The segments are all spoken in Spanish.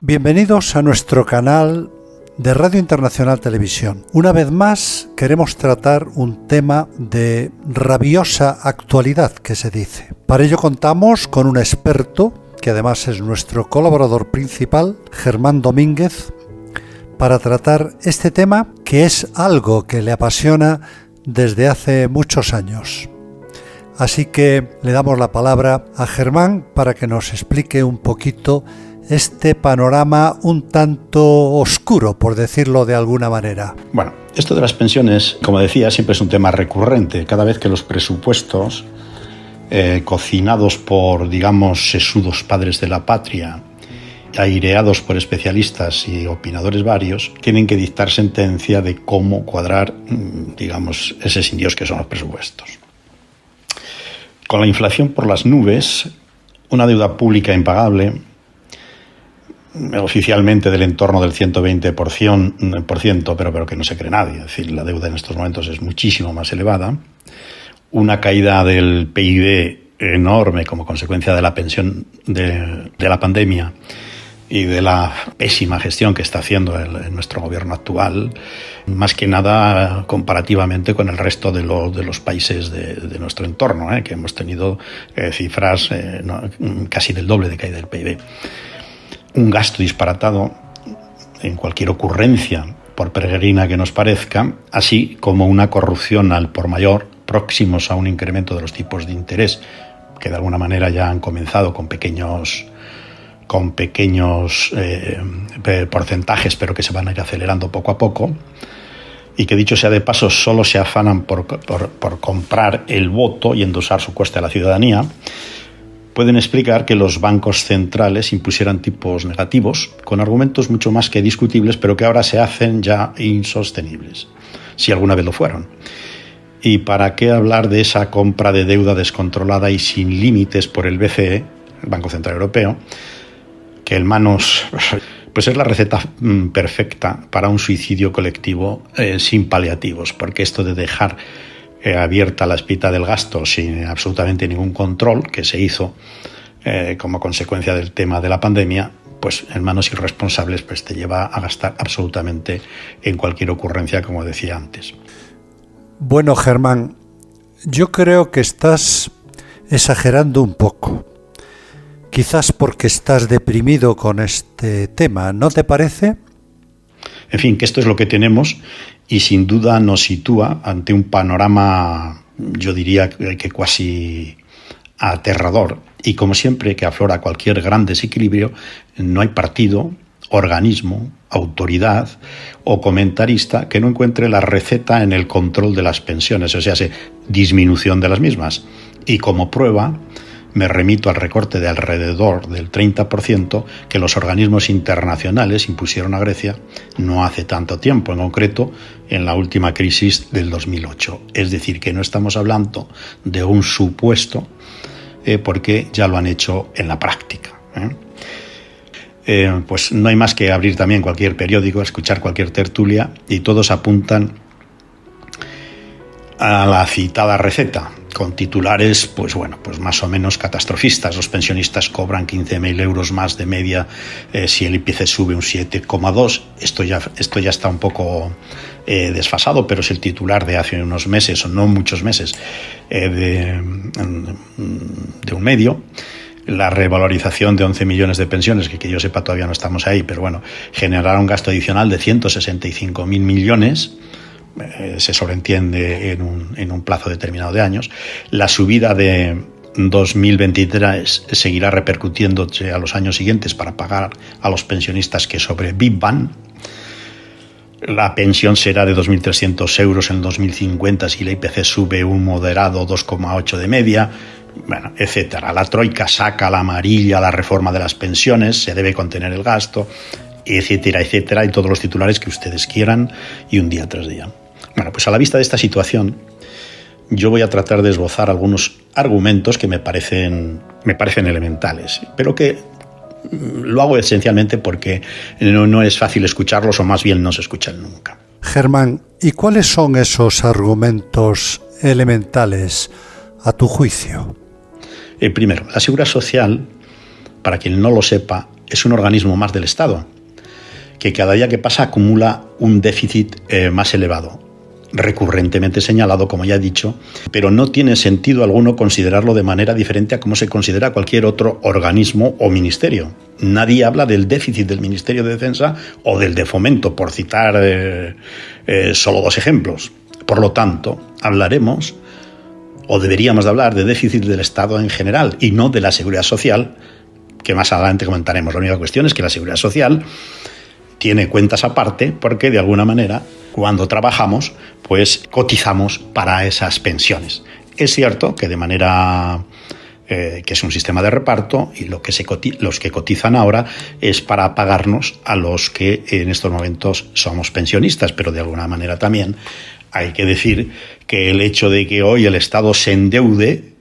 Bienvenidos a nuestro canal de Radio Internacional Televisión. Una vez más queremos tratar un tema de rabiosa actualidad, que se dice. Para ello contamos con un experto, que además es nuestro colaborador principal, Germán Domínguez, para tratar este tema, que es algo que le apasiona desde hace muchos años. Así que le damos la palabra a Germán para que nos explique un poquito este panorama un tanto oscuro, por decirlo de alguna manera. Bueno, esto de las pensiones, como decía, siempre es un tema recurrente. Cada vez que los presupuestos, cocinados por, digamos, sesudos padres de la patria, aireados por especialistas y opinadores varios, tienen que dictar sentencia de cómo cuadrar, digamos, ese sin Dios que son los presupuestos. Con la inflación por las nubes, una deuda pública impagable, oficialmente del entorno del 120%, pero que no se cree nadie. Es decir, la deuda en estos momentos es muchísimo más elevada. Una caída del PIB enorme como consecuencia de la pensión de la pandemia y de la pésima gestión que está haciendo nuestro gobierno actual, más que nada comparativamente con el resto de los países de nuestro entorno, que hemos tenido cifras casi del doble de caída del PIB. Un gasto disparatado en cualquier ocurrencia, por peregrina que nos parezca, así como una corrupción al por mayor, próximos a un incremento de los tipos de interés, que de alguna manera ya han comenzado con pequeños porcentajes, pero que se van a ir acelerando poco a poco, y que, dicho sea de paso, solo se afanan por comprar el voto y endosar su coste a la ciudadanía, pueden explicar que los bancos centrales impusieran tipos negativos, con argumentos mucho más que discutibles, pero que ahora se hacen ya insostenibles, si alguna vez lo fueron. ¿Y para qué hablar de esa compra de deuda descontrolada y sin límites por el BCE, el Banco Central Europeo, que en manos, pues es la receta perfecta para un suicidio colectivo sin paliativos? Porque esto de dejar abierta la espita del gasto sin absolutamente ningún control, que se hizo como consecuencia del tema de la pandemia, pues en manos irresponsables pues te lleva a gastar absolutamente en cualquier ocurrencia, como decía antes. Bueno, Germán, yo creo que estás exagerando un poco. Quizás porque estás deprimido con este tema, ¿no te parece? En fin, que esto es lo que tenemos y sin duda nos sitúa ante un panorama, yo diría que cuasi aterrador. Y como siempre que aflora cualquier gran desequilibrio, no hay partido, organismo, autoridad o comentarista que no encuentre la receta en el control de las pensiones, o sea, disminución de las mismas. Y como prueba, me remito al recorte de alrededor del 30% que los organismos internacionales impusieron a Grecia no hace tanto tiempo, en concreto en la última crisis del 2008. Es decir, que no estamos hablando de un supuesto, porque ya lo han hecho en la práctica. Pues no hay más que abrir también cualquier periódico, escuchar cualquier tertulia y todos apuntan a la citada receta, con titulares, pues más o menos catastrofistas. Los pensionistas cobran 15.000 euros más de media si el IPC sube un 7,2. Esto ya está un poco desfasado, pero es el titular de hace unos meses, o no muchos meses, de un medio. La revalorización de 11 millones de pensiones, que yo sepa todavía no estamos ahí, pero bueno, generará un gasto adicional de 165.000 millones. Se sobreentiende en un plazo determinado de años. La subida de 2023 seguirá repercutiéndose a los años siguientes para pagar a los pensionistas que sobrevivan. La pensión será de 2.300 euros en 2050 si la IPC sube un moderado 2,8 de media, bueno, etcétera. La troika saca la amarilla la reforma de las pensiones, se debe contener el gasto, etcétera, etcétera, y todos los titulares que ustedes quieran, y un día tras día. Bueno, pues a la vista de esta situación, yo voy a tratar de esbozar algunos argumentos que me parecen elementales, pero que lo hago esencialmente porque no es fácil escucharlos, o más bien no se escuchan nunca. Germán, ¿y cuáles son esos argumentos elementales a tu juicio? Primero, la seguridad social, para quien no lo sepa, es un organismo más del Estado, que cada día que pasa acumula un déficit más elevado, recurrentemente señalado, como ya he dicho, pero no tiene sentido alguno considerarlo de manera diferente a como se considera cualquier otro organismo o ministerio. Nadie habla del déficit del Ministerio de Defensa o del de Fomento, por citar solo dos ejemplos. Por lo tanto, hablaremos, o deberíamos de hablar, de déficit del Estado en general y no de la Seguridad Social, que más adelante comentaremos. La única cuestión es que la Seguridad Social tiene cuentas aparte porque, de alguna manera, cuando trabajamos, pues cotizamos para esas pensiones. Es cierto que de manera que es un sistema de reparto y los que cotizan ahora es para pagarnos a los que en estos momentos somos pensionistas, pero de alguna manera también hay que decir que el hecho de que hoy el Estado se endeude,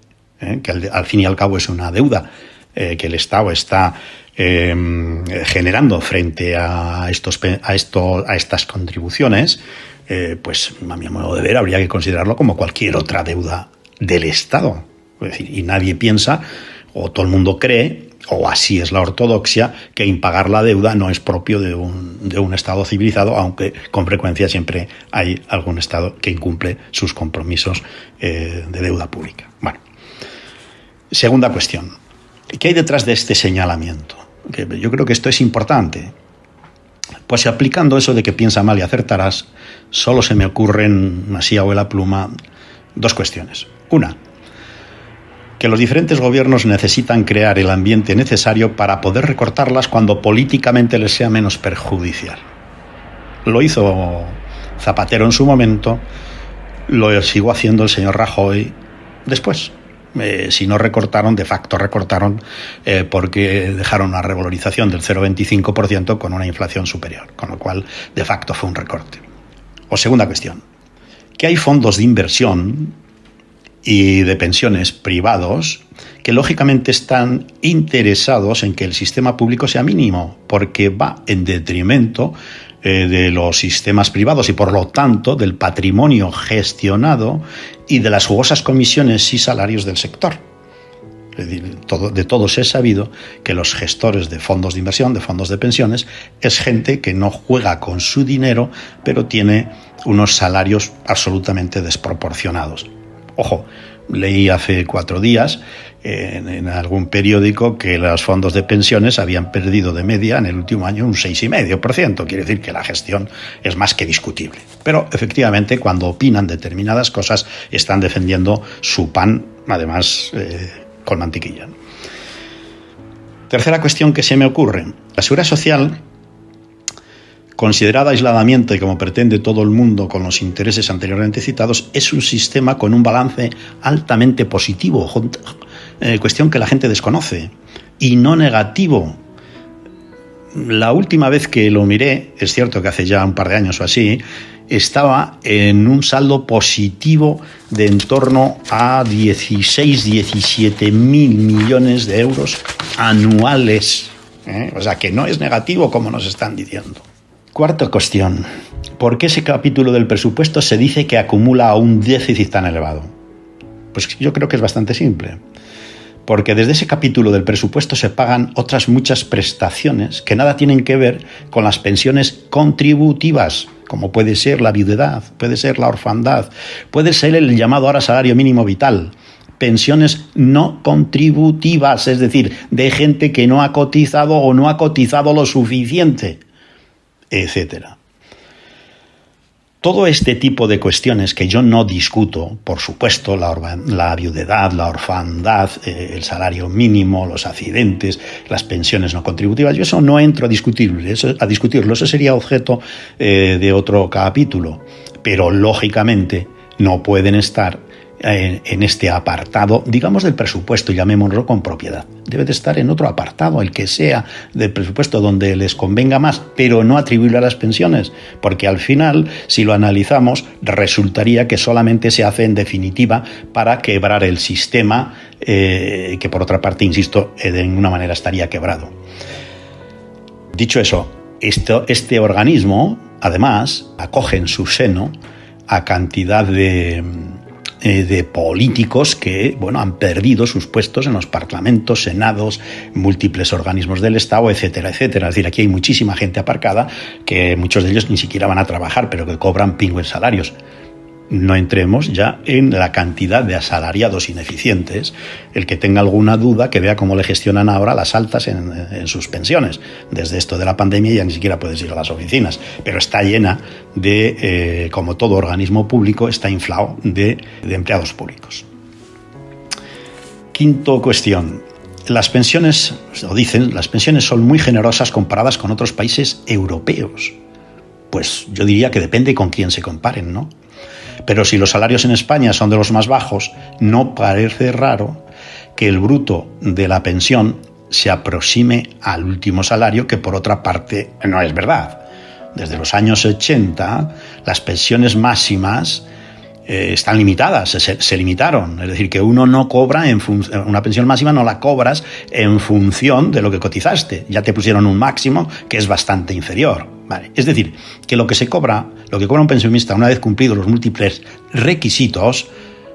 que al fin y al cabo es una deuda que el Estado está generando frente a estas contribuciones, pues a mi modo de ver habría que considerarlo como cualquier otra deuda del Estado. Es decir, y nadie piensa, o todo el mundo cree, o así es la ortodoxia, que impagar la deuda no es propio de un Estado civilizado, aunque con frecuencia siempre hay algún Estado que incumple sus compromisos de deuda pública. Bueno, segunda cuestión. ¿Qué hay detrás de este señalamiento? Que yo creo que esto es importante. Pues si aplicando eso de que piensa mal y acertarás, solo se me ocurren, así a vuela pluma, dos cuestiones. Una, que los diferentes gobiernos necesitan crear el ambiente necesario para poder recortarlas cuando políticamente les sea menos perjudicial. Lo hizo Zapatero en su momento, lo siguió haciendo el señor Rajoy después. Si no recortaron, de facto recortaron porque dejaron una revalorización del 0,25% con una inflación superior, con lo cual de facto fue un recorte. O segunda cuestión, que hay fondos de inversión y de pensiones privados que lógicamente están interesados en que el sistema público sea mínimo, porque va en detrimento de los sistemas privados y por lo tanto del patrimonio gestionado y de las jugosas comisiones y salarios del sector. Es decir, de todos es sabido que los gestores de fondos de inversión, de fondos de pensiones, es gente que no juega con su dinero, pero tiene unos salarios absolutamente desproporcionados. Ojo, leí hace 4 días en algún periódico que los fondos de pensiones habían perdido de media en el último año un 6,5%. Quiere decir que la gestión es más que discutible. Pero efectivamente, cuando opinan determinadas cosas, están defendiendo su pan, además con mantequilla. Tercera cuestión que se me ocurre. La Seguridad Social, considerada aisladamente y como pretende todo el mundo con los intereses anteriormente citados, es un sistema con un balance altamente positivo, cuestión que la gente desconoce, y no negativo. La última vez que lo miré, es cierto que hace ya un par de años o así, estaba en un saldo positivo de en torno a 17 mil millones de euros anuales. O sea, que no es negativo como nos están diciendo. Cuarta cuestión. ¿Por qué ese capítulo del presupuesto se dice que acumula un déficit tan elevado? Pues yo creo que es bastante simple. Porque desde ese capítulo del presupuesto se pagan otras muchas prestaciones que nada tienen que ver con las pensiones contributivas, como puede ser la viudedad, puede ser la orfandad, puede ser el llamado ahora salario mínimo vital. Pensiones no contributivas, es decir, de gente que no ha cotizado o no ha cotizado lo suficiente, etcétera. Todo este tipo de cuestiones que yo no discuto, por supuesto, la viudedad, la orfandad, el salario mínimo, los accidentes, las pensiones no contributivas, yo eso no entro a discutirlo, eso sería objeto de otro capítulo, pero lógicamente no pueden estar en este apartado, digamos, del presupuesto, llamémoslo con propiedad. Debe de estar en otro apartado, el que sea del presupuesto donde les convenga más, pero no atribuirlo a las pensiones, porque al final, si lo analizamos, resultaría que solamente se hace en definitiva para quebrar el sistema, que por otra parte, insisto, de ninguna manera estaría quebrado. Dicho eso, este organismo, además, acoge en su seno a cantidad de de políticos que, bueno, han perdido sus puestos en los parlamentos, senados, múltiples organismos del Estado, etcétera, etcétera. Es decir, aquí hay muchísima gente aparcada que muchos de ellos ni siquiera van a trabajar, pero que cobran pingües salarios. No entremos ya en la cantidad de asalariados ineficientes. El que tenga alguna duda, que vea cómo le gestionan ahora las altas en sus pensiones. Desde esto de la pandemia ya ni siquiera puedes ir a las oficinas, pero está llena de, como todo organismo público, está inflado de empleados públicos. Quinto cuestión. Las pensiones, o dicen, las pensiones son muy generosas comparadas con otros países europeos. Pues yo diría que depende con quién se comparen, ¿no? Pero si los salarios en España son de los más bajos, no parece raro que el bruto de la pensión se aproxime al último salario, que por otra parte no es verdad. Desde los años 80, las pensiones máximas están limitadas, se limitaron. Es decir, que uno no cobra una pensión máxima, no la cobras en función de lo que cotizaste. Ya te pusieron un máximo que es bastante inferior. Vale. Es decir, que lo que cobra un pensionista una vez cumplidos los múltiples requisitos,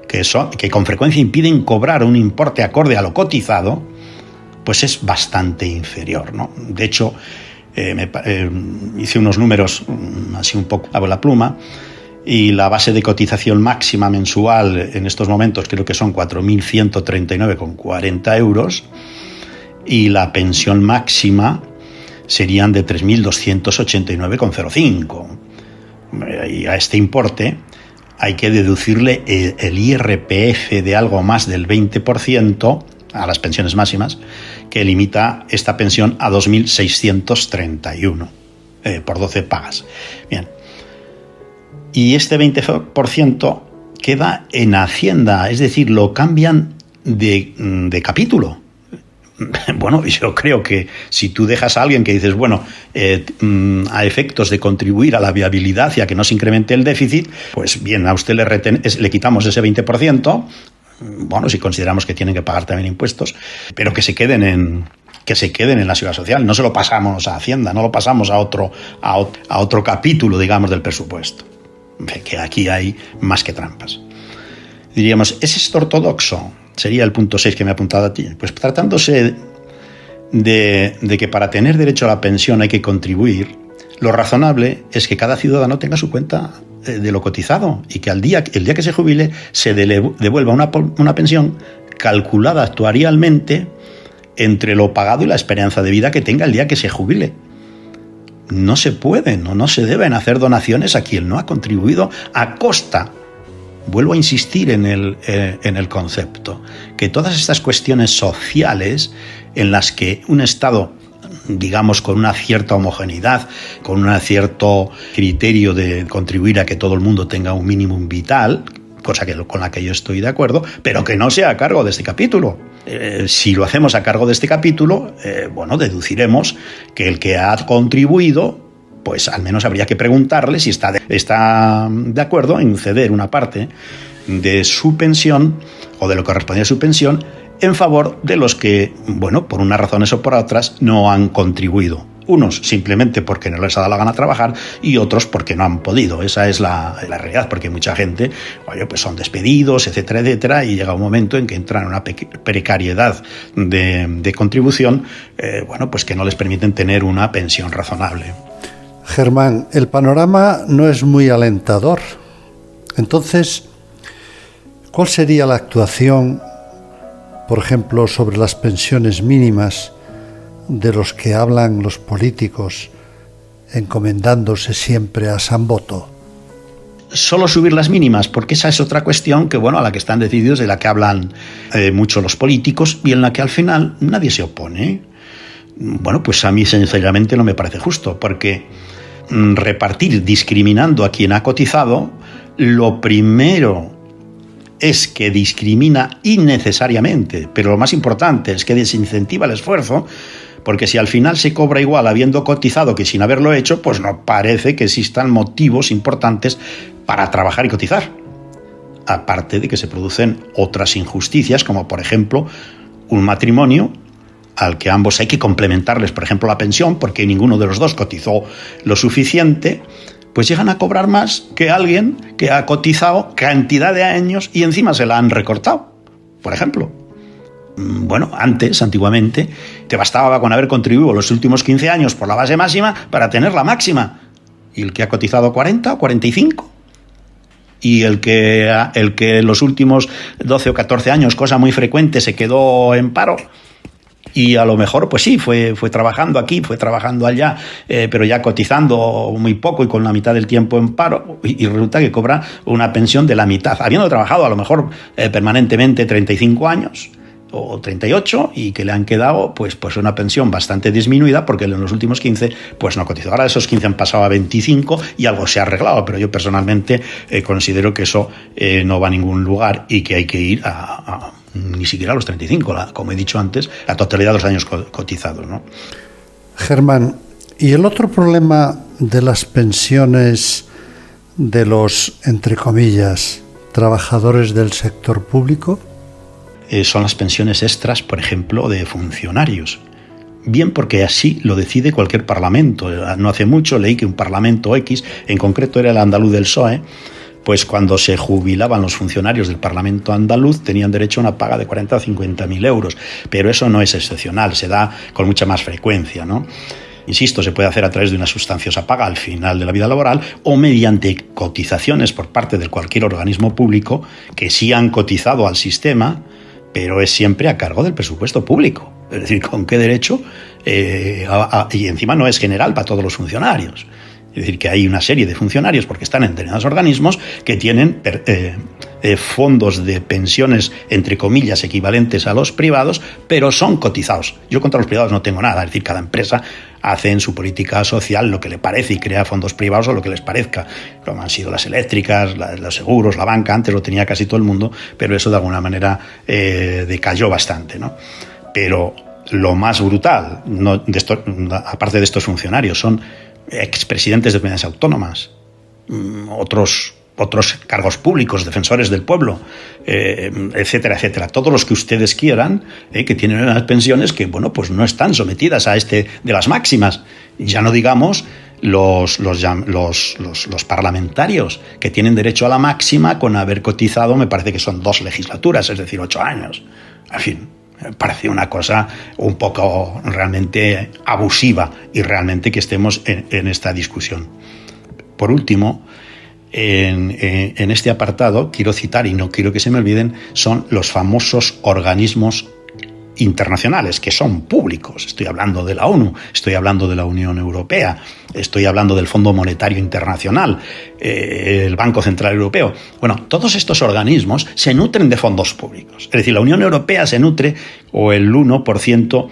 que con frecuencia impiden cobrar un importe acorde a lo cotizado, pues es bastante inferior, ¿no? De hecho, hice unos números así un poco a la pluma, y la base de cotización máxima mensual en estos momentos creo que son 4.139,40 euros, y la pensión máxima serían de 3.289,05. Y a este importe hay que deducirle el IRPF de algo más del 20% a las pensiones máximas, que limita esta pensión a 2.631 por 12 pagas. Bien. Y este 20% queda en Hacienda, es decir, lo cambian de capítulo. Bueno, yo creo que si tú dejas a alguien que dices, bueno, a efectos de contribuir a la viabilidad y a que no se incremente el déficit, pues bien, a usted le quitamos ese 20%, bueno, si consideramos que tienen que pagar también impuestos, pero que se queden en la seguridad social, no se lo pasamos a Hacienda, no lo pasamos a otro capítulo, digamos, del presupuesto. Que aquí hay más que trampas. Diríamos, ¿es esto ortodoxo? Sería el punto 6 que me he apuntado a ti. Pues tratándose de que para tener derecho a la pensión hay que contribuir, lo razonable es que cada ciudadano tenga su cuenta de lo cotizado y que el día que se jubile se devuelva una pensión calculada actuarialmente entre lo pagado y la esperanza de vida que tenga el día que se jubile. No se pueden o no se deben hacer donaciones a quien no ha contribuido a costa. Vuelvo a insistir en el concepto, que todas estas cuestiones sociales en las que un Estado, digamos, con una cierta homogeneidad, con un cierto criterio de contribuir a que todo el mundo tenga un mínimo vital, cosa con la que yo estoy de acuerdo, pero que no sea a cargo de este capítulo. Si lo hacemos a cargo de este capítulo, bueno, deduciremos que el que ha contribuido, pues al menos habría que preguntarle si está de acuerdo en ceder una parte de su pensión o de lo que correspondía a su pensión en favor de los que, bueno, por unas razones o por otras, no han contribuido. Unos simplemente porque no les ha dado la gana trabajar y otros porque no han podido. Esa es la realidad, porque mucha gente, oye, pues son despedidos, etcétera, etcétera, y llega un momento en que entran en una precariedad de contribución, bueno, pues que no les permiten tener una pensión razonable. Germán, el panorama no es muy alentador. Entonces, ¿cuál sería la actuación, por ejemplo, sobre las pensiones mínimas de los que hablan los políticos, encomendándose siempre a San Voto? Solo subir las mínimas, porque esa es otra cuestión que, bueno, a la que están decididos, de la que hablan mucho los políticos y en la que al final nadie se opone. Bueno, pues a mí sinceramente no me parece justo, porque repartir discriminando a quien ha cotizado, lo primero es que discrimina innecesariamente, pero lo más importante es que desincentiva el esfuerzo, porque si al final se cobra igual habiendo cotizado que sin haberlo hecho, pues no parece que existan motivos importantes para trabajar y cotizar. Aparte de que se producen otras injusticias, como por ejemplo un matrimonio al que ambos hay que complementarles, por ejemplo, la pensión, porque ninguno de los dos cotizó lo suficiente, pues llegan a cobrar más que alguien que ha cotizado cantidad de años y encima se la han recortado. Por ejemplo, bueno, antiguamente, te bastaba con haber contribuido los últimos 15 años por la base máxima para tener la máxima. Y el que ha cotizado 40 o 45. Y el que los últimos 12 o 14 años, cosa muy frecuente, se quedó en paro. Y a lo mejor, pues sí, fue trabajando aquí, fue trabajando allá, pero ya cotizando muy poco y con la mitad del tiempo en paro, y resulta que cobra una pensión de la mitad, habiendo trabajado a lo mejor permanentemente 35 años o 38, y que le han quedado pues una pensión bastante disminuida porque en los últimos 15 pues no cotizó. Ahora esos 15 han pasado a 25 y algo se ha arreglado, pero yo personalmente considero que eso no va a ningún lugar y que hay que ir a ni siquiera a los 35, como he dicho antes, la totalidad de los años cotizados, ¿no? Germán, ¿y el otro problema de las pensiones de los, entre comillas, trabajadores del sector público? Son las pensiones extras, por ejemplo, de funcionarios. Bien porque así lo decide cualquier parlamento. No hace mucho leí que un parlamento X, en concreto era el andaluz del PSOE, pues cuando se jubilaban los funcionarios del Parlamento andaluz tenían derecho a una paga de 40 o 50.000 euros. Pero eso no es excepcional, se da con mucha más frecuencia, ¿no? Insisto, se puede hacer a través de una sustanciosa paga al final de la vida laboral o mediante cotizaciones por parte de cualquier organismo público que sí han cotizado al sistema, pero es siempre a cargo del presupuesto público. Es decir, ¿con qué derecho? Y encima no es general para todos los funcionarios. Es decir, que hay una serie de funcionarios, porque están en determinados organismos, que tienen fondos de pensiones, entre comillas, equivalentes a los privados, pero son cotizados. Yo contra los privados no tengo nada. Es decir, cada empresa hace en su política social lo que le parece y crea fondos privados o lo que les parezca. Como han sido las eléctricas, los seguros, la banca, antes lo tenía casi todo el mundo, pero eso de alguna manera decayó bastante, ¿no? Pero lo más brutal, aparte de estos funcionarios, son expresidentes de comunidades autónomas, otros cargos públicos, defensores del pueblo, etcétera, etcétera. Todos los que ustedes quieran, que tienen unas pensiones que, bueno, pues no están sometidas a de las máximas. Ya no digamos los parlamentarios, que tienen derecho a la máxima con haber cotizado, me parece que son 2 legislaturas, es decir, 8 años. En fin, me parece una cosa un poco realmente abusiva y realmente que estemos en esta discusión. Por último, en este apartado quiero citar, y no quiero que se me olviden, son los famosos organismos internacionales, que son públicos. Estoy hablando de la ONU, estoy hablando de la Unión Europea, estoy hablando del Fondo Monetario Internacional, el Banco Central Europeo. Bueno, todos estos organismos se nutren de fondos públicos. Es decir, la Unión Europea se nutre, o el 1%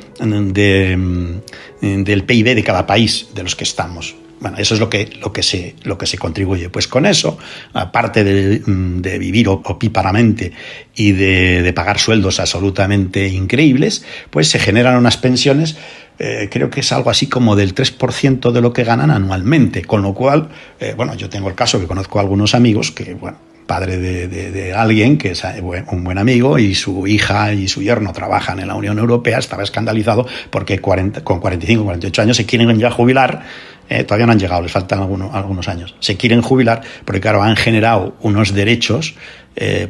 del PIB de cada país de los que estamos. Bueno, eso es lo que se contribuye. Pues con eso, aparte de vivir opíparamente y de pagar sueldos absolutamente increíbles, pues se generan unas pensiones, creo que es algo así como del 3% de lo que ganan anualmente. Con lo cual, bueno, yo tengo el caso que conozco a algunos amigos que, bueno, padre de alguien que es un buen amigo, y su hija y su yerno trabajan en la Unión Europea, estaba escandalizado porque con 45, 48 años se quieren ya jubilar. Todavía no han llegado, les faltan algunos años. Se quieren jubilar porque, claro, han generado unos derechos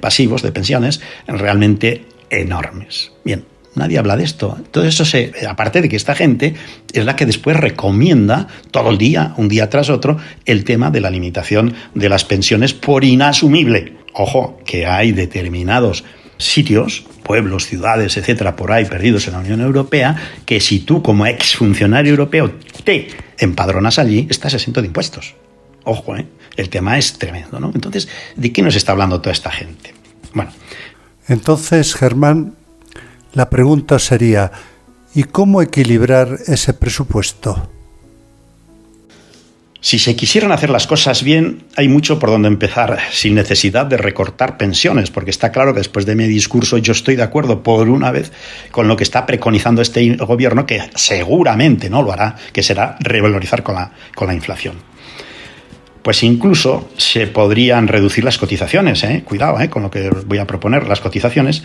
pasivos de pensiones realmente enormes. Bien, nadie habla de esto. Todo eso aparte de que esta gente es la que después recomienda todo el día, un día tras otro, el tema de la limitación de las pensiones por inasumible. Ojo, que hay determinados sitios, pueblos, ciudades, etcétera, por ahí perdidos en la Unión Europea, que si tú como exfuncionario europeo te empadronas allí, estás exento de impuestos. Ojo, el tema es tremendo, ¿no? Entonces, ¿de qué nos está hablando toda esta gente? Bueno. Entonces, Germán, la pregunta sería, ¿y cómo equilibrar ese presupuesto? Si se quisieran hacer las cosas bien, hay mucho por donde empezar, sin necesidad de recortar pensiones, porque está claro que después de mi discurso yo estoy de acuerdo por una vez con lo que está preconizando este gobierno, que seguramente no lo hará, que será revalorizar con la inflación. Pues incluso se podrían reducir las cotizaciones, cuidado con lo que voy a proponer, las cotizaciones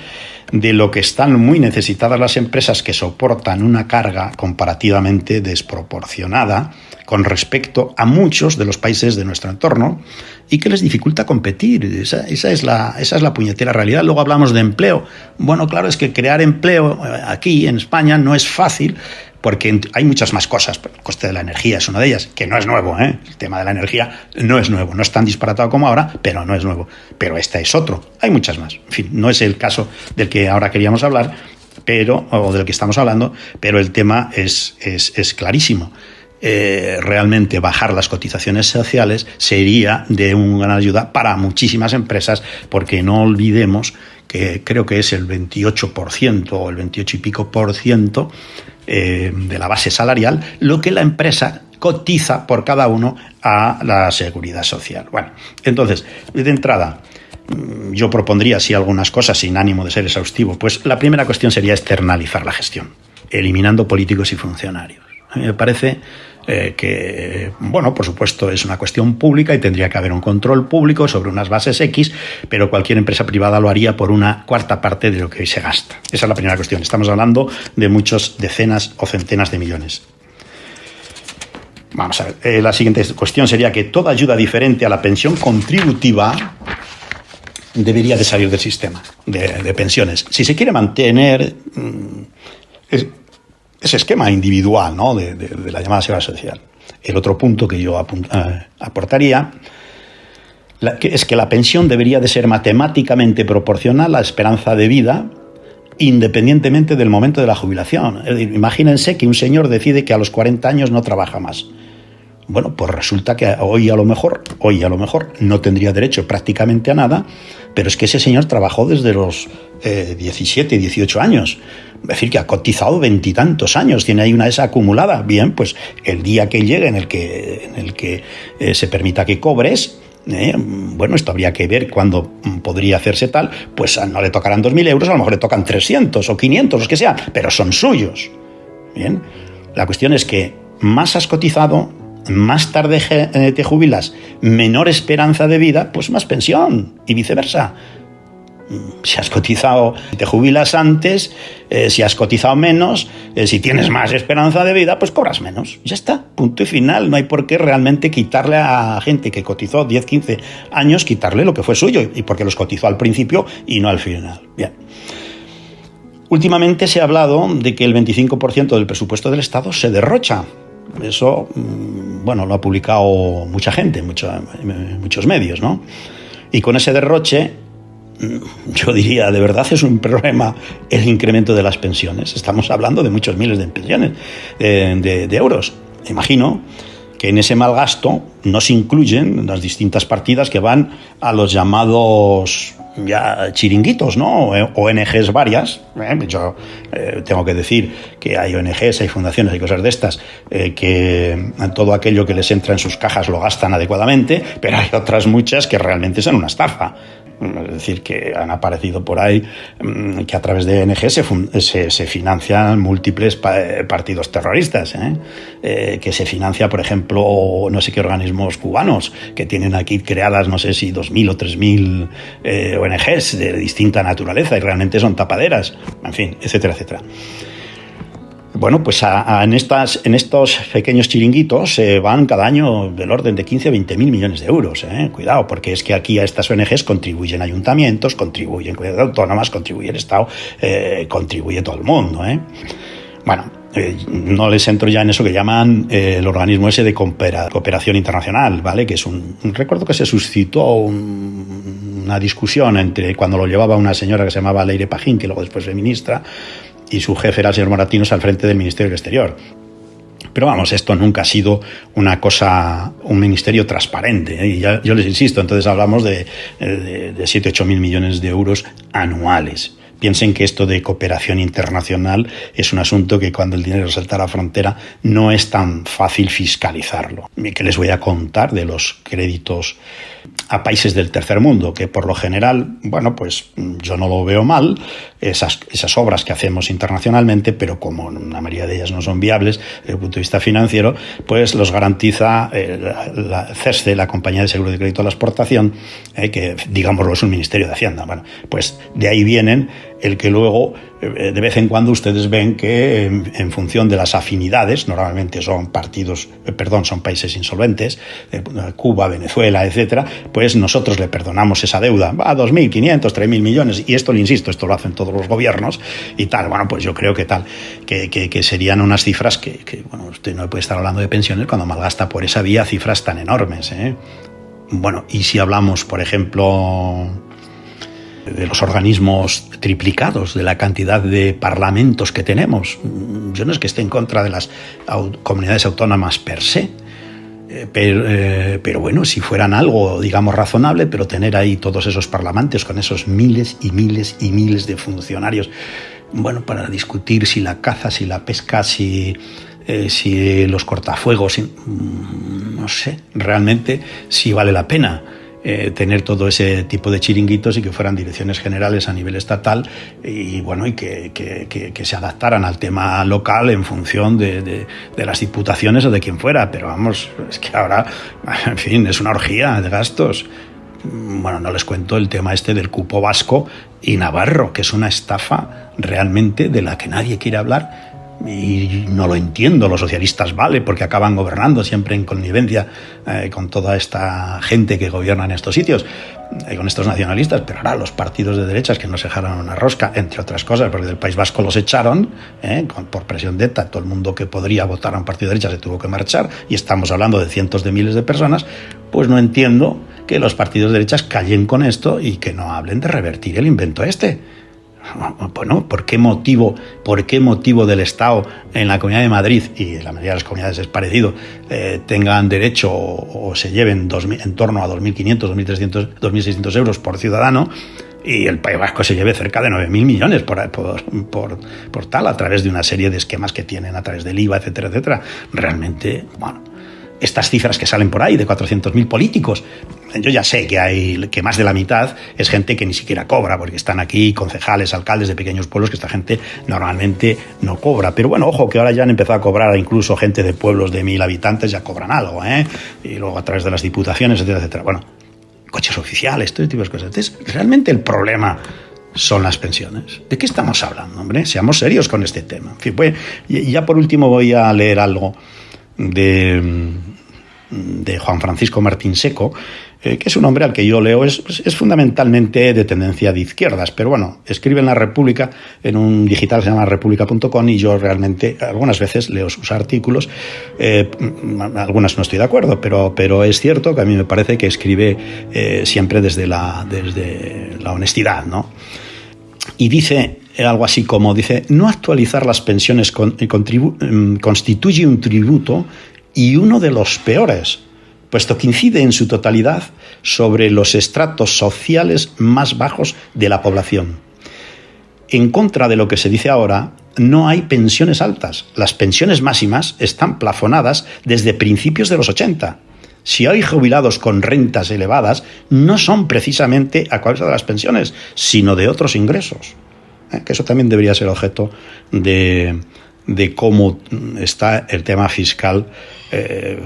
de lo que están muy necesitadas las empresas, que soportan una carga comparativamente desproporcionada con respecto a muchos de los países de nuestro entorno y que les dificulta competir. Esa es la puñetera realidad. Luego hablamos de empleo. Bueno, claro, es que crear empleo aquí en España no es fácil porque hay muchas más cosas. El coste de la energía es una de ellas, que no es nuevo, ¿eh? El tema de la energía no es nuevo, no es tan disparatado como ahora, pero no es nuevo. Pero este es otro. Hay muchas más. En fin, no es el caso del que ahora queríamos hablar, o del que estamos hablando, pero el tema es clarísimo. Realmente bajar las cotizaciones sociales sería de una gran ayuda para muchísimas empresas, porque no olvidemos que creo que es el 28% o el 28 y pico por ciento de la base salarial lo que la empresa cotiza por cada uno a la seguridad social. Bueno, entonces, de entrada, yo propondría así algunas cosas sin ánimo de ser exhaustivo. Pues la primera cuestión sería externalizar la gestión, eliminando políticos y funcionarios. A mí me parece que, bueno, por supuesto es una cuestión pública y tendría que haber un control público sobre unas bases X, pero cualquier empresa privada lo haría por una cuarta parte de lo que hoy se gasta. Esa es la primera cuestión. Estamos hablando de muchos decenas o centenas de millones. Vamos a ver. La siguiente cuestión sería que toda ayuda diferente a la pensión contributiva debería de salir del sistema de pensiones. Si se quiere mantener ese esquema individual, ¿no?, de la llamada seguridad social. El otro punto que yo aportaría es que la pensión debería de ser matemáticamente proporcional a la esperanza de vida, independientemente del momento de la jubilación. Es decir, imagínense que un señor decide que a los 40 años no trabaja más. Bueno, pues resulta que hoy a lo mejor no tendría derecho prácticamente a nada, pero es que ese señor trabajó desde los 17, 18 años. Es decir, que ha cotizado 20 y tantos años, tiene ahí una esa acumulada. Bien, pues el día que llegue en el que se permita que cobres, bueno, esto habría que ver cuándo podría hacerse tal, pues no le tocarán 2.000 euros, a lo mejor le tocan 300 o 500, los que sean, pero son suyos. Bien, la cuestión es que más has cotizado, más tarde te jubilas, menor esperanza de vida, pues más pensión y viceversa. Si has cotizado, te jubilas antes, si has cotizado menos, si tienes más esperanza de vida, pues cobras menos. Ya está, punto y final. No hay por qué realmente quitarle a gente que cotizó 10, 15 años, quitarle lo que fue suyo, y porque los cotizó al principio y no al final. Bien. Últimamente se ha hablado de que el 25% del presupuesto del Estado se derrocha. Eso, bueno, lo ha publicado mucha gente, muchos medios, ¿no? Y con ese derroche, yo diría, de verdad es un problema el incremento de las pensiones. Estamos hablando de muchos miles de pensiones, de euros. Imagino que en ese mal gasto no se incluyen las distintas partidas que van a los llamados ya chiringuitos, ¿no? ONGs varias. Yo tengo que decir que hay ONGs, hay fundaciones, hay cosas de estas que todo aquello que les entra en sus cajas lo gastan adecuadamente, pero hay otras muchas que realmente son una estafa. Es decir, que han aparecido por ahí que a través de ONG se financian múltiples partidos terroristas, que se financia, por ejemplo, no sé qué organismos cubanos que tienen aquí creadas, no sé si 2.000 o 3.000 ONGs de distinta naturaleza y realmente son tapaderas, en fin, etcétera, etcétera. Bueno, pues en estos pequeños chiringuitos se van cada año del orden de 15 a 20.000 millones de euros. Cuidado, porque es que aquí a estas ONGs contribuyen ayuntamientos, contribuyen comunidades autónomas, contribuye el Estado, contribuye todo el mundo. Bueno, no les entro ya en eso que llaman el organismo ese de cooperación internacional, ¿vale? Que es recuerdo que se suscitó una discusión entre cuando lo llevaba una señora que se llamaba Leire Pajín, que luego después fue ministra, y su jefe era el señor Moratinos al frente del Ministerio del Exterior. Pero vamos, esto nunca ha sido un ministerio transparente, y yo les insisto, entonces hablamos de 7, 8 mil millones de euros anuales. Piensen que esto de cooperación internacional es un asunto que cuando el dinero salta a la frontera no es tan fácil fiscalizarlo. ¿Qué les voy a contar de los créditos a países del tercer mundo? Que por lo general, bueno, pues yo no lo veo mal, esas obras que hacemos internacionalmente, pero como la mayoría de ellas no son viables desde el punto de vista financiero, pues los garantiza la CESCE, la Compañía de Seguro de Crédito a la Exportación, que digámoslo es un Ministerio de Hacienda. Bueno, pues de ahí vienen el que luego de vez en cuando ustedes ven que en función de las afinidades, normalmente son son países insolventes, Cuba, Venezuela, etcétera, pues nosotros le perdonamos esa deuda a 2.500, 3.000 millones, y esto le insisto, esto lo hacen todos los gobiernos y tal. Bueno, pues yo creo que serían unas cifras que bueno, usted no puede estar hablando de pensiones cuando malgasta por esa vía cifras tan enormes, ¿eh? Bueno, y si hablamos, por ejemplo, de los organismos triplicados, de la cantidad de parlamentos que tenemos, yo no es que esté en contra de las comunidades autónomas per se, pero bueno, si fueran algo, digamos, razonable, pero tener ahí todos esos parlamentos con esos miles y miles y miles de funcionarios, bueno, para discutir si la caza, si la pesca, si los cortafuegos, no sé, realmente si vale la pena tener todo ese tipo de chiringuitos y que fueran direcciones generales a nivel estatal y bueno, y que se adaptaran al tema local en función de las diputaciones o de quien fuera. Pero vamos, es que ahora, en fin, es una orgía de gastos. Bueno, no les cuento el tema este del cupo vasco y navarro, que es una estafa realmente de la que nadie quiere hablar. Y no lo entiendo, los socialistas vale, porque acaban gobernando siempre en connivencia con toda esta gente que gobierna en estos sitios, con estos nacionalistas, pero ahora los partidos de derechas que no se jalan una rosca, entre otras cosas, porque del País Vasco los echaron por presión de ETA, todo el mundo que podría votar a un partido de derechas se tuvo que marchar, y estamos hablando de cientos de miles de personas. Pues no entiendo que los partidos de derechas callen con esto y que no hablen de revertir el invento este. Bueno, ¿por qué motivo del Estado en la Comunidad de Madrid, y en la mayoría de las comunidades es parecido, tengan derecho o se lleven en torno a 2.500, 2.300, 2.600 euros por ciudadano, y el País Vasco se lleve cerca de 9.000 millones por tal, a través de una serie de esquemas que tienen, a través del IVA, etcétera, etcétera? Realmente, bueno, estas cifras que salen por ahí de 400.000 políticos, yo ya sé que más de la mitad es gente que ni siquiera cobra, porque están aquí concejales, alcaldes de pequeños pueblos, que esta gente normalmente no cobra. Pero bueno, ojo, que ahora ya han empezado a cobrar incluso gente de pueblos de 1.000 habitantes, ya cobran algo, y luego a través de las diputaciones, etcétera, etcétera. Bueno, coches oficiales, todo tipo de cosas. Entonces, realmente el problema son las pensiones. ¿De qué estamos hablando, hombre? Seamos serios con este tema. En fin, pues, ya por último voy a leer algo de Juan Francisco Martín Seco, que es un hombre al que yo leo, es fundamentalmente de tendencia de izquierdas, pero bueno, escribe en La República, en un digital que se llama república.com, y yo realmente algunas veces leo sus artículos, algunas no estoy de acuerdo, pero es cierto que a mí me parece que escribe siempre desde la honestidad, ¿no? Y dice algo así como, no actualizar las pensiones constituye un tributo, y uno de los peores, puesto que incide en su totalidad sobre los estratos sociales más bajos de la población. En contra de lo que se dice ahora, no hay pensiones altas. Las pensiones máximas están plafonadas desde principios de los 80. Si hay jubilados con rentas elevadas, no son precisamente a causa de las pensiones, sino de otros ingresos. Que eso también debería ser objeto de cómo está el tema fiscal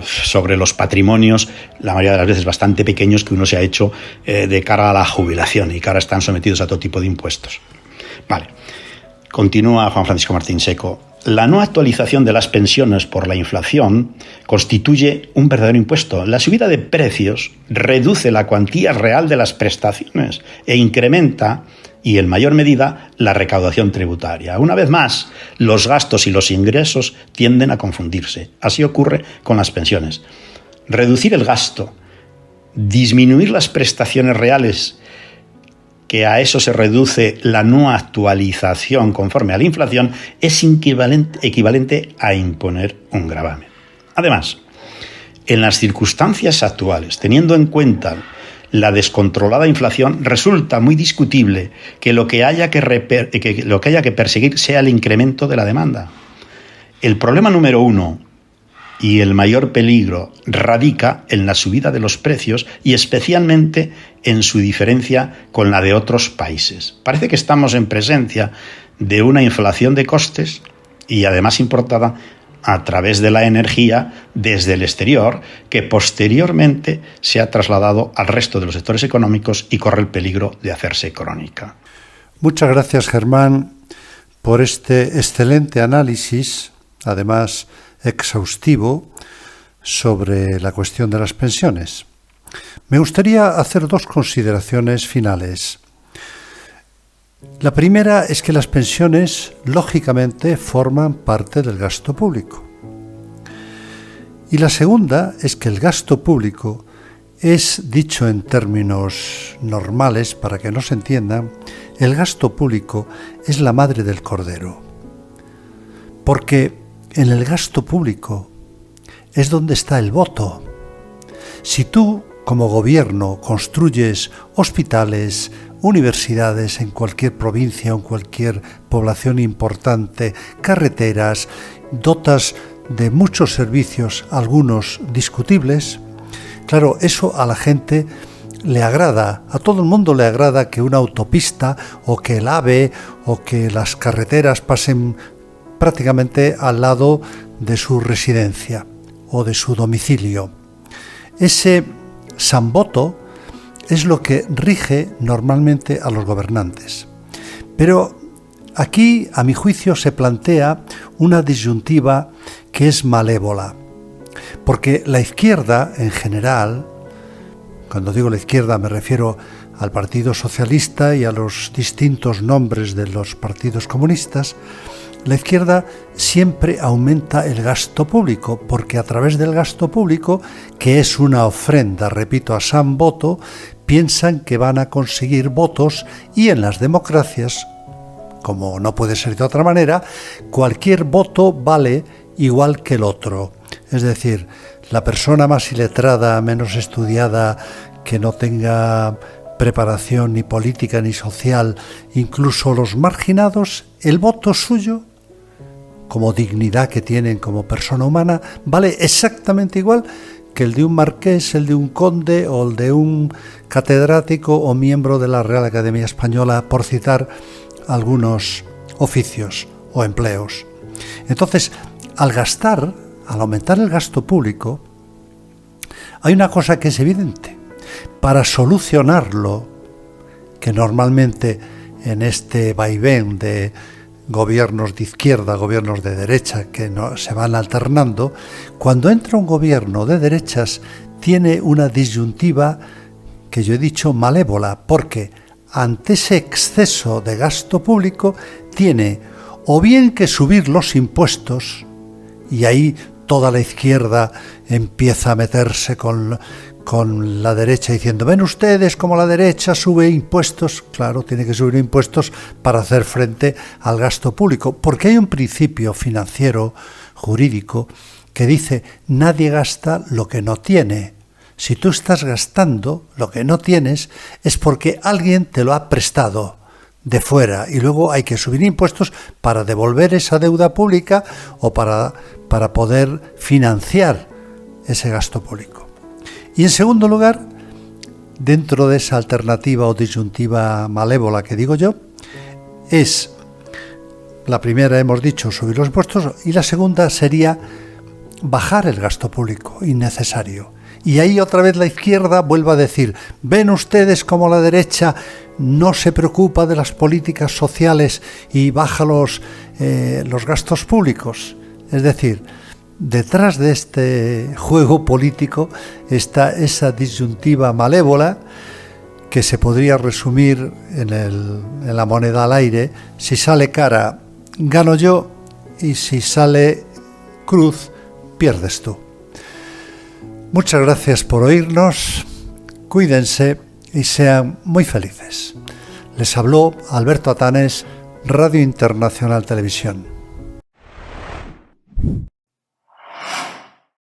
sobre los patrimonios, la mayoría de las veces bastante pequeños, que uno se ha hecho de cara a la jubilación y que ahora están sometidos a todo tipo de impuestos. Vale. Continúa Juan Francisco Martín Seco. La no actualización de las pensiones por la inflación constituye un verdadero impuesto. La subida de precios reduce la cuantía real de las prestaciones e incrementa, y en mayor medida, la recaudación tributaria. Una vez más, los gastos y los ingresos tienden a confundirse. Así ocurre con las pensiones. Reducir el gasto, disminuir las prestaciones reales, que a eso se reduce la no actualización conforme a la inflación, es equivalente a imponer un gravamen. Además, en las circunstancias actuales, teniendo en cuenta la descontrolada inflación, resulta muy discutible que lo que haya que perseguir sea el incremento de la demanda. El problema número uno y el mayor peligro radica en la subida de los precios y especialmente en su diferencia con la de otros países. Parece que estamos en presencia de una inflación de costes y además importada a través de la energía desde el exterior, que posteriormente se ha trasladado al resto de los sectores económicos y corre el peligro de hacerse crónica. Muchas gracias, Germán, por este excelente análisis, además exhaustivo, sobre la cuestión de las pensiones. Me gustaría hacer dos consideraciones finales. La primera es que las pensiones, lógicamente, forman parte del gasto público. Y la segunda es que el gasto público es, dicho en términos normales, para que no se entiendan, el gasto público es la madre del cordero. Porque en el gasto público es donde está el voto. Si tú, como gobierno, construyes hospitales, universidades en cualquier provincia o en cualquier población importante, carreteras, dotas de muchos servicios, algunos discutibles, claro, eso a la gente le agrada, a todo el mundo le agrada que una autopista o que el AVE o que las carreteras pasen prácticamente al lado de su residencia o de su domicilio. Ese samvoto es lo que rige normalmente a los gobernantes. Pero aquí, a mi juicio, se plantea una disyuntiva que es malévola, porque la izquierda en general, cuando digo la izquierda me refiero al Partido Socialista y a los distintos nombres de los partidos comunistas, la izquierda siempre aumenta el gasto público, porque a través del gasto público, que es una ofrenda, repito, a San Voto, piensan que van a conseguir votos, y en las democracias, como no puede ser de otra manera, cualquier voto vale igual que el otro. Es decir, la persona más iletrada, menos estudiada, que no tenga preparación ni política ni social, incluso los marginados, el voto suyo, como dignidad que tienen como persona humana, vale exactamente igual que el de un marqués, el de un conde o el de un catedrático o miembro de la Real Academia Española, por citar algunos oficios o empleos. Entonces, al aumentar el gasto público, hay una cosa que es evidente. Para solucionarlo, que normalmente en este vaivén de gobiernos de izquierda, gobiernos de derecha, que no, se van alternando, cuando entra un gobierno de derechas tiene una disyuntiva que yo he dicho malévola, porque ante ese exceso de gasto público tiene o bien que subir los impuestos, y ahí toda la izquierda empieza a meterse con la derecha diciendo, ven ustedes cómo la derecha sube impuestos. Claro, tiene que subir impuestos para hacer frente al gasto público, porque hay un principio financiero, jurídico, que dice, nadie gasta lo que no tiene. Si tú estás gastando lo que no tienes, es porque alguien te lo ha prestado de fuera, y luego hay que subir impuestos para devolver esa deuda pública o para poder financiar ese gasto público. Y en segundo lugar, dentro de esa alternativa o disyuntiva malévola que digo yo, es la primera, hemos dicho, subir los impuestos, y la segunda sería bajar el gasto público innecesario. Y ahí otra vez la izquierda vuelve a decir, ven ustedes cómo la derecha no se preocupa de las políticas sociales y baja los gastos públicos. Es decir, detrás de este juego político está esa disyuntiva malévola que se podría resumir en la moneda al aire: si sale cara, gano yo, y si sale cruz, pierdes tú. Muchas gracias por oírnos, cuídense y sean muy felices. Les habló Alberto Atanes, Radio Internacional Televisión.